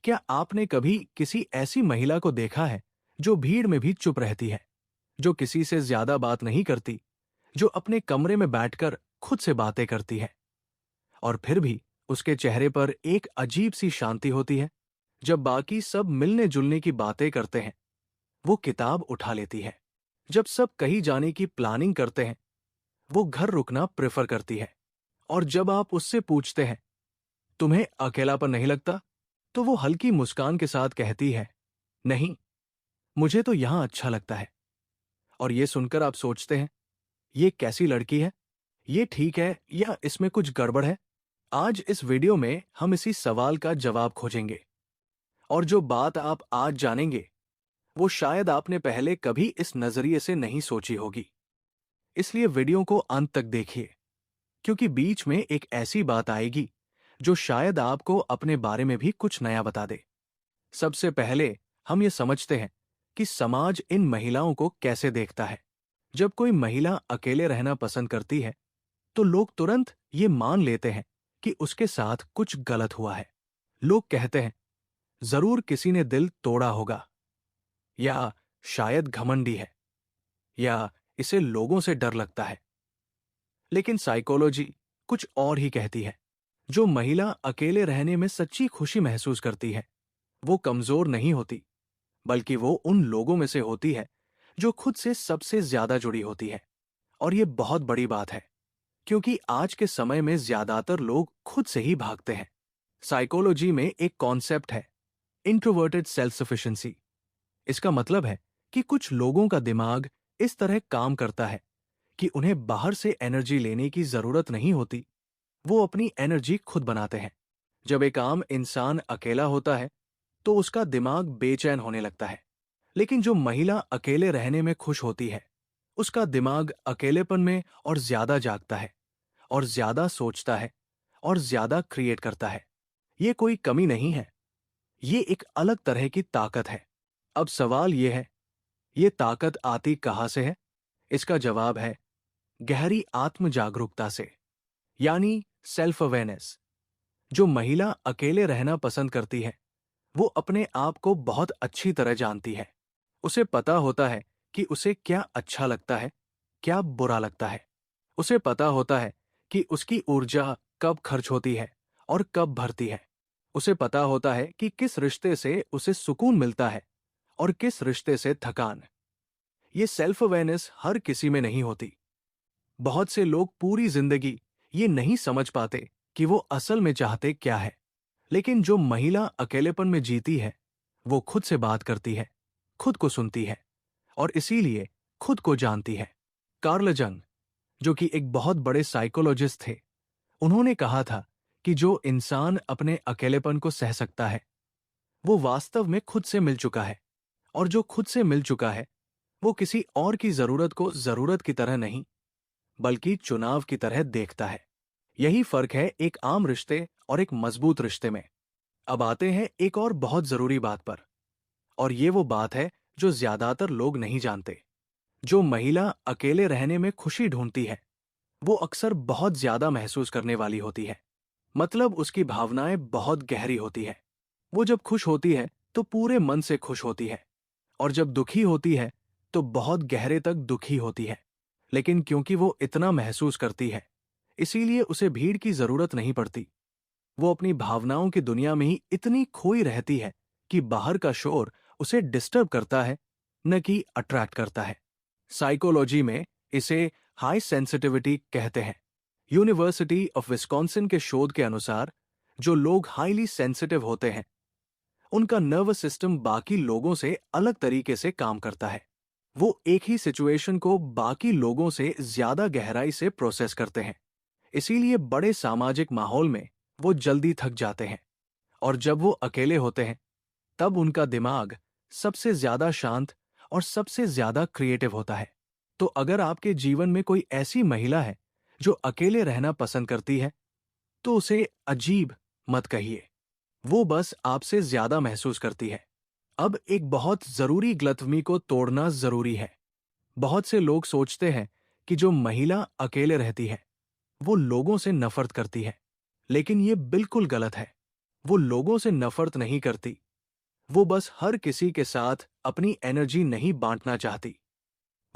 क्या आपने कभी किसी ऐसी महिला को देखा है जो भीड़ में भी चुप रहती है, जो किसी से ज्यादा बात नहीं करती, जो अपने कमरे में बैठकर खुद से बातें करती है, और फिर भी उसके चेहरे पर एक अजीब सी शांति होती है? जब बाकी सब मिलने जुलने की बातें करते हैं, वो किताब उठा लेती है। जब सब कहीं जाने की प्लानिंग करते हैं, वो घर रुकना प्रेफर करती है। और जब आप उससे पूछते हैं, तुम्हें अकेलापन नहीं लगता, तो वो हल्की मुस्कान के साथ कहती है, नहीं, मुझे तो यहां अच्छा लगता है। और ये सुनकर आप सोचते हैं, ये कैसी लड़की है? ये ठीक है या इसमें कुछ गड़बड़ है? आज इस वीडियो में हम इसी सवाल का जवाब खोजेंगे। और जो बात आप आज जानेंगे, वो शायद आपने पहले कभी इस नजरिए से नहीं सोची होगी। इसलिए वीडियो को अंत तक देखिए, क्योंकि बीच में एक ऐसी बात आएगी जो शायद आपको अपने बारे में भी कुछ नया बता दे। सबसे पहले हम ये समझते हैं कि समाज इन महिलाओं को कैसे देखता है। जब कोई महिला अकेले रहना पसंद करती है, तो लोग तुरंत ये मान लेते हैं कि उसके साथ कुछ गलत हुआ है। लोग कहते हैं, जरूर किसी ने दिल तोड़ा होगा, या शायद घमंडी है, या इसे लोगों से डर लगता है। लेकिन साइकोलॉजी कुछ और ही कहती है। जो महिला अकेले रहने में सच्ची खुशी महसूस करती है, वो कमजोर नहीं होती, बल्कि वो उन लोगों में से होती है जो खुद से सबसे ज्यादा जुड़ी होती है। और ये बहुत बड़ी बात है, क्योंकि आज के समय में ज्यादातर लोग खुद से ही भागते हैं। साइकोलॉजी में एक कॉन्सेप्ट है, इंट्रोवर्टेड सेल्फ सफिशिएंसी। इसका मतलब है कि कुछ लोगों का दिमाग इस तरह काम करता है कि उन्हें बाहर से एनर्जी लेने की जरूरत नहीं होती, वो अपनी एनर्जी खुद बनाते हैं। जब एक आम इंसान अकेला होता है, तो उसका दिमाग बेचैन होने लगता है। लेकिन जो महिला अकेले रहने में खुश होती है, उसका दिमाग अकेलेपन में और ज्यादा जागता है, और ज्यादा सोचता है, और ज्यादा क्रिएट करता है। ये कोई कमी नहीं है, ये एक अलग तरह की ताकत है। अब सवाल ये है, ये ताकत आती कहां से है? इसका जवाब है, गहरी आत्म जागरूकता से, यानी सेल्फ अवेयरनेस। जो महिला अकेले रहना पसंद करती है, वो अपने आप को बहुत अच्छी तरह जानती है। उसे पता होता है कि उसे क्या अच्छा लगता है, क्या बुरा लगता है। उसे पता होता है कि उसकी ऊर्जा कब खर्च होती है और कब भरती है। उसे पता होता है कि किस रिश्ते से उसे सुकून मिलता है और किस रिश्ते से थकान। ये सेल्फ अवेयरनेस हर किसी में नहीं होती। बहुत से लोग पूरी जिंदगी ये नहीं समझ पाते कि वो असल में चाहते क्या है। लेकिन जो महिला अकेलेपन में जीती है, वो खुद से बात करती है, खुद को सुनती है, और इसीलिए खुद को जानती है। कार्ल जंग, जो कि एक बहुत बड़े साइकोलॉजिस्ट थे, उन्होंने कहा था कि जो इंसान अपने अकेलेपन को सह सकता है, वो वास्तव में खुद से मिल चुका है। और जो खुद से मिल चुका है, वो किसी और की जरूरत को जरूरत की तरह नहीं, बल्कि चुनाव की तरह देखता है। यही फर्क है एक आम रिश्ते और एक मजबूत रिश्ते में। अब आते हैं एक और बहुत जरूरी बात पर, और ये वो बात है जो ज्यादातर लोग नहीं जानते। जो महिला अकेले रहने में खुशी ढूंढती है, वो अक्सर बहुत ज्यादा महसूस करने वाली होती है। मतलब उसकी भावनाएं बहुत गहरी होती है। वो जब खुश होती है तो पूरे मन से खुश होती है, और जब दुखी होती है तो बहुत गहरे तक दुखी होती है। लेकिन क्योंकि वो इतना महसूस करती है, इसीलिए उसे भीड़ की जरूरत नहीं पड़ती। वो अपनी भावनाओं की दुनिया में ही इतनी खोई रहती है कि बाहर का शोर उसे डिस्टर्ब करता है, न कि अट्रैक्ट करता है। साइकोलॉजी में इसे हाई सेंसिटिविटी कहते हैं। यूनिवर्सिटी ऑफ विस्कॉन्सिन के शोध के अनुसार, जो लोग हाईली सेंसिटिव होते हैं, उनका नर्वस सिस्टम बाकी लोगों से अलग तरीके से काम करता है। वो एक ही सिचुएशन को बाकी लोगों से ज्यादा गहराई से प्रोसेस करते हैं। इसीलिए बड़े सामाजिक माहौल में वो जल्दी थक जाते हैं। और जब वो अकेले होते हैं, तब उनका दिमाग सबसे ज्यादा शांत और सबसे ज्यादा क्रिएटिव होता है। तो अगर आपके जीवन में कोई ऐसी महिला है जो अकेले रहना पसंद करती है, तो उसे अजीब मत कहिए। वो बस आपसे ज्यादा महसूस करती है। अब एक बहुत जरूरी गलतफहमी को तोड़ना जरूरी है। बहुत से लोग सोचते हैं कि जो महिला अकेले रहती है, वो लोगों से नफरत करती है। लेकिन ये बिल्कुल गलत है। वो लोगों से नफरत नहीं करती, वो बस हर किसी के साथ अपनी एनर्जी नहीं बांटना चाहती।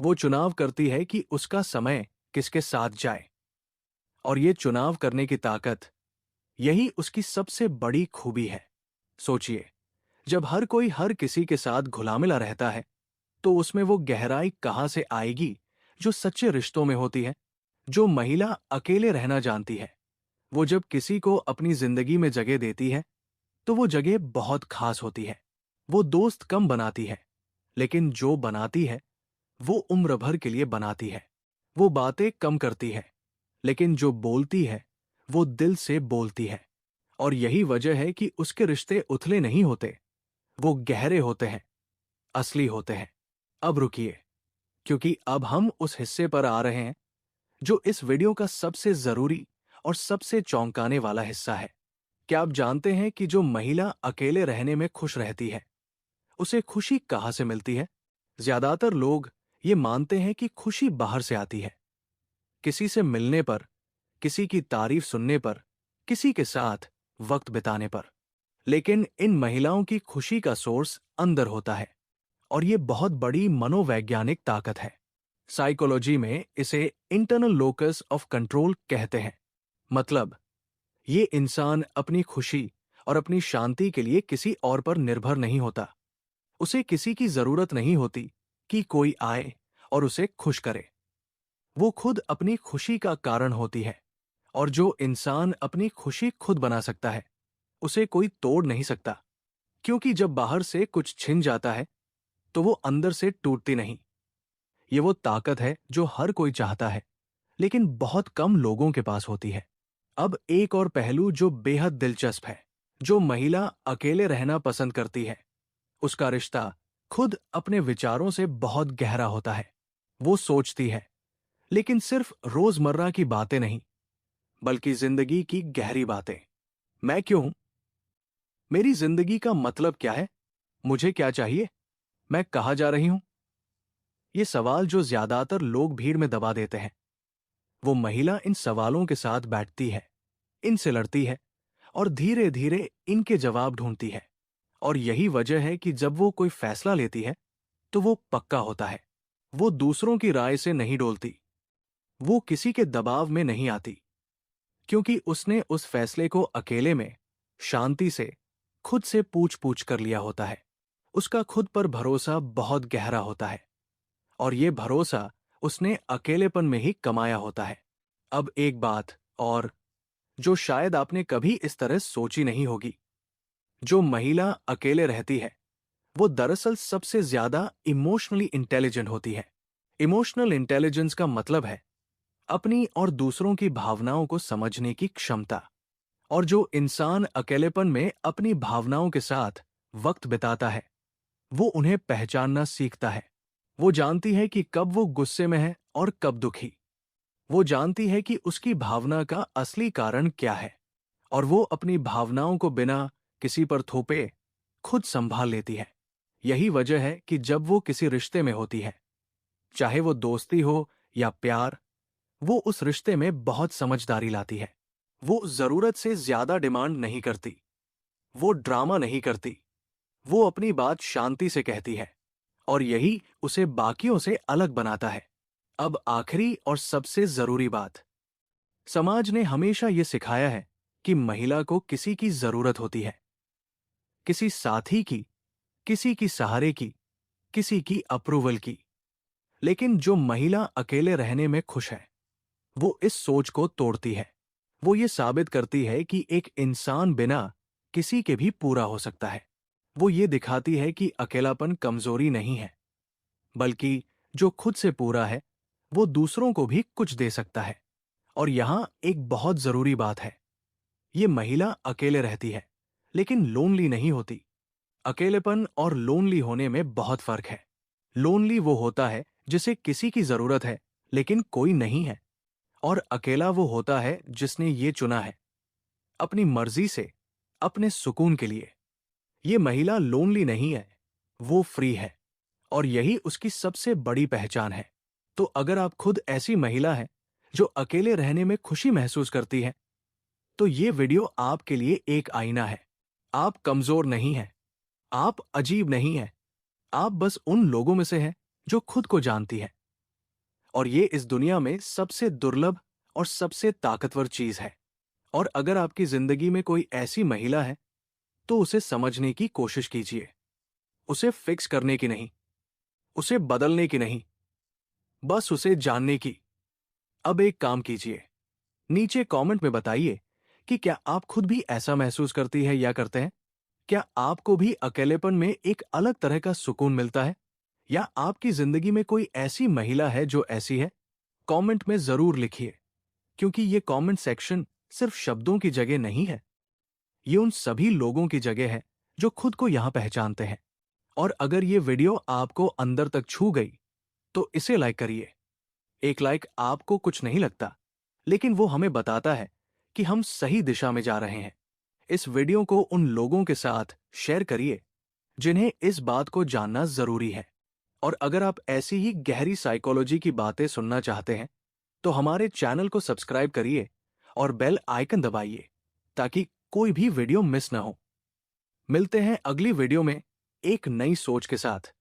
वो चुनाव करती है कि उसका समय किसके साथ जाए। और ये चुनाव करने की ताकत, यही उसकी सबसे बड़ी खूबी है। सोचिए, जब हर कोई हर किसी के साथ घुला मिला रहता है, तो उसमें वो गहराई कहां से आएगी जो सच्चे रिश्तों में होती है। जो महिला अकेले रहना जानती है, वो जब किसी को अपनी जिंदगी में जगह देती है, तो वो जगह बहुत खास होती है। वो दोस्त कम बनाती है, लेकिन जो बनाती है वो उम्र भर के लिए बनाती है। वो बातें कम करती है, लेकिन जो बोलती है वो दिल से बोलती है। और यही वजह है कि उसके रिश्ते उथले नहीं होते, वो गहरे होते हैं, असली होते हैं। अब रुकिए, क्योंकि अब हम उस हिस्से पर आ रहे हैं जो इस वीडियो का सबसे जरूरी और सबसे चौंकाने वाला हिस्सा है। क्या आप जानते हैं कि जो महिला अकेले रहने में खुश रहती है, उसे खुशी कहां से मिलती है? ज्यादातर लोग ये मानते हैं कि खुशी बाहर से आती है, किसी से मिलने पर, किसी की तारीफ सुनने पर, किसी के साथ वक्त बिताने पर। लेकिन इन महिलाओं की खुशी का सोर्स अंदर होता है, और ये बहुत बड़ी मनोवैज्ञानिक ताकत है। साइकोलॉजी में इसे इंटरनल लोकस ऑफ कंट्रोल कहते हैं। मतलब, ये इंसान अपनी खुशी और अपनी शांति के लिए किसी और पर निर्भर नहीं होता। उसे किसी की जरूरत नहीं होती कि कोई आए और उसे खुश करे। वो खुद अपनी खुशी का कारण होती है। और जो इंसान अपनी खुशी खुद बना सकता है, उसे कोई तोड़ नहीं सकता। क्योंकि जब बाहर से कुछ छिन जाता है, तो वो अंदर से टूटती नहीं। ये वो ताकत है जो हर कोई चाहता है, लेकिन बहुत कम लोगों के पास होती है। अब एक और पहलू जो बेहद दिलचस्प है। जो महिला अकेले रहना पसंद करती है, उसका रिश्ता खुद अपने विचारों से बहुत गहरा होता है। वो सोचती है, लेकिन सिर्फ रोजमर्रा की बातें नहीं, बल्कि जिंदगी की गहरी बातें। मैं क्यों हूं? मेरी जिंदगी का मतलब क्या है? मुझे क्या चाहिए? मैं कहाँ जा रही हूं? ये सवाल जो ज्यादातर लोग भीड़ में दबा देते हैं। वो महिला इन सवालों के साथ बैठती है, इनसे लड़ती है, और धीरे धीरे इनके जवाब ढूंढती है। और यही वजह है कि जब वो कोई फैसला लेती है, तो वो पक्का होता है। वो दूसरों की राय से नहीं डोलती, वो किसी के दबाव में नहीं आती, क्योंकि उसने उस फैसले को अकेले में, शांति से, खुद से पूछ पूछ कर लिया होता है। उसका खुद पर भरोसा बहुत गहरा होता है, और ये भरोसा उसने अकेलेपन में ही कमाया होता है। अब एक बात और, जो शायद आपने कभी इस तरह सोची नहीं होगी। जो महिला अकेले रहती है, वो दरअसल सबसे ज्यादा इमोशनली इंटेलिजेंट होती है। इमोशनल इंटेलिजेंस का मतलब है अपनी और दूसरों की भावनाओं को समझने की क्षमता। और जो इंसान अकेलेपन में अपनी भावनाओं के साथ वक्त बिताता है, वो उन्हें पहचानना सीखता है। वो जानती है कि कब वो गुस्से में है और कब दुखी। वो जानती है कि उसकी भावना का असली कारण क्या है, और वो अपनी भावनाओं को बिना किसी पर थोपे खुद संभाल लेती है। यही वजह है कि जब वो किसी रिश्ते में होती है, चाहे वो दोस्ती हो या प्यार, वो उस रिश्ते में बहुत समझदारी लाती है। वो जरूरत से ज्यादा डिमांड नहीं करती, वो ड्रामा नहीं करती, वो अपनी बात शांति से कहती है। और यही उसे बाकियों से अलग बनाता है। अब आखिरी और सबसे जरूरी बात, समाज ने हमेशा ये सिखाया है कि महिला को किसी की जरूरत होती है, किसी साथी की, किसी की सहारे की, किसी की अप्रूवल की। लेकिन जो महिला अकेले रहने में खुश है, वो इस सोच को तोड़ती है। वो ये साबित करती है कि एक इंसान बिना किसी के भी पूरा हो सकता है। वो ये दिखाती है कि अकेलापन कमजोरी नहीं है, बल्कि जो खुद से पूरा है, वो दूसरों को भी कुछ दे सकता है। और यहां एक बहुत जरूरी बात है, ये महिला अकेले रहती है, लेकिन लोनली नहीं होती। अकेलेपन और लोनली होने में बहुत फर्क है। लोनली वो होता है जिसे किसी की जरूरत है, लेकिन कोई नहीं है। और अकेला वो होता है जिसने ये चुना है, अपनी मर्जी से, अपने सुकून के लिए। ये महिला लोनली नहीं है, वो फ्री है। और यही उसकी सबसे बड़ी पहचान है। तो अगर आप खुद ऐसी महिला हैं जो अकेले रहने में खुशी महसूस करती है, तो ये वीडियो आपके लिए एक आईना है। आप कमजोर नहीं हैं, आप अजीब नहीं हैं, आप बस उन लोगों में से हैं जो खुद को जानती हैं। और ये इस दुनिया में सबसे दुर्लभ और सबसे ताकतवर चीज है। और अगर आपकी जिंदगी में कोई ऐसी महिला है, तो उसे समझने की कोशिश कीजिए। उसे फिक्स करने की नहीं, उसे बदलने की नहीं, बस उसे जानने की। अब एक काम कीजिए, नीचे कमेंट में बताइए कि क्या आप खुद भी ऐसा महसूस करती है या करते हैं। क्या आपको भी अकेलेपन में एक अलग तरह का सुकून मिलता है, या आपकी जिंदगी में कोई ऐसी महिला है जो ऐसी है। कमेंट में जरूर लिखिए, क्योंकि ये कमेंट सेक्शन सिर्फ शब्दों की जगह नहीं है, ये उन सभी लोगों की जगह है जो खुद को यहां पहचानते हैं। और अगर ये वीडियो आपको अंदर तक छू गई, तो इसे लाइक करिए। एक लाइक आपको कुछ नहीं लगता, लेकिन वो हमें बताता है कि हम सही दिशा में जा रहे हैं। इस वीडियो को उन लोगों के साथ शेयर करिए जिन्हें इस बात को जानना जरूरी है। और अगर आप ऐसी ही गहरी साइकोलॉजी की बातें सुनना चाहते हैं, तो हमारे चैनल को सब्सक्राइब करिए और बेल आइकन दबाइए, ताकि कोई भी वीडियो मिस ना हो। मिलते हैं अगली वीडियो में एक नई सोच के साथ।